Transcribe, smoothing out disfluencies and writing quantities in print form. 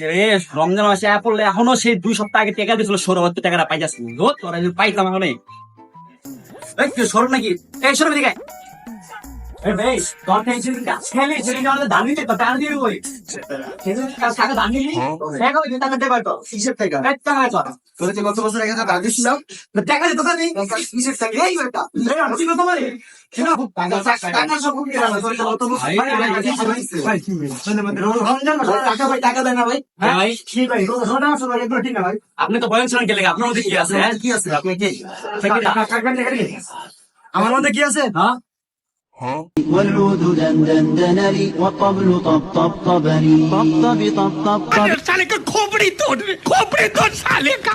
রে রমজান মাসে পড়লে এখনো সেই 2 সপ্তাহ আগে টাকা দিয়েছিল 16 টাকাটা পাইতাছি তোরা পাইতাম এখন সরব নাকি এই সরব দিকে গত বছর 1000 টাকা দিয়েছিলাম টাকা দিত না নেই কিসের টাকা এই বেটা টাকা দেয় না ভাই আপনি তো বলেন ছিলেন গেলে আপনার মধ্যে কি আছে কি আছে আপনি কি আমার মধ্যে কি আছে হ্যাঁ والعود دندن دنري والطبل طبطبني طبطب طبطب طب साले का खोपड़ी तोड़ साले का